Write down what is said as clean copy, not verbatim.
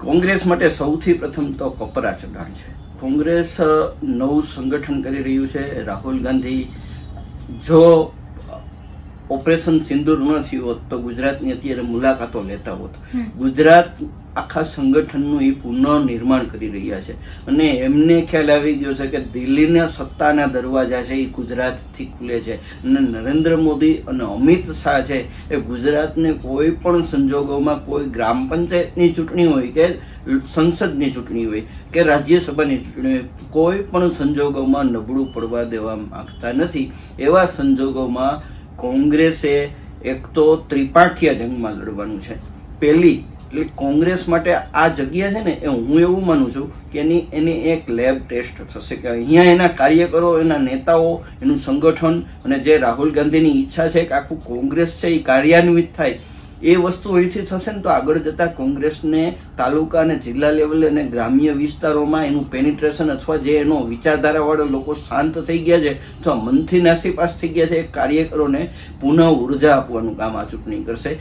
કોંગ્રેસ માટે સૌથી પ્રથમ તો કપરા ચઢાણ છે. કોંગ્રેસ નવું સંગઠન કરી રહ્યું છે. રાહુલ ગાંધી જો ઓપરેશન સિંદૂર ન થયું હોત તો ગુજરાતની અત્યારે મુલાકાતો લેતા હોત. ગુજરાત આખા સંગઠનનું એ પુનઃનિર્માણ કરી રહ્યા છે અને એમને ખ્યાલ આવી ગયો છે કે દિલ્હીના સત્તાના દરવાજા છે એ ગુજરાતથી ખુલે છે અને નરેન્દ્ર મોદી અને અમિત શાહ છે એ ગુજરાતને કોઈ પણ સંજોગોમાં કોઈ ગ્રામ પંચાયતની ચૂંટણી હોય કે સંસદની ચૂંટણી હોય કે રાજ્યસભાની ચૂંટણી હોય, કોઈ પણ સંજોગોમાં નબળું પડવા દેવા માંગતા નથી. એવા સંજોગોમાં કોંગ્રેસે એક તો ત્રિપાંખીય જંગમાં લડવાનું છે. પહેલી એટલે કોંગ્રેસ માટે આ જગ્યા છે ને એ હું એવું માનું છું કે એની એક લેબ ટેસ્ટ થશે કે અહીંયા એના કાર્યકરો, એના નેતાઓ, એનું સંગઠન અને જે રાહુલ ગાંધીની ઈચ્છા છે કે આખું કોંગ્રેસ છે એ કાર્યાન્વિત થાય, એ વસ્તુ અહીંથી થશે ને તો આગળ જતાં કોંગ્રેસને તાલુકા અને જિલ્લા લેવલે અને ગ્રામ્ય વિસ્તારોમાં એનું પેનિટ્રેશન અથવા જે એનો વિચારધારાવાળા લોકો શાંત થઈ ગયા છે અથવા મનથી નાસીપાસ થઈ ગયા છે એ કાર્યકરોને પુનઃ ઉર્જા આપવાનું કામ આ ચૂંટણી કરશે.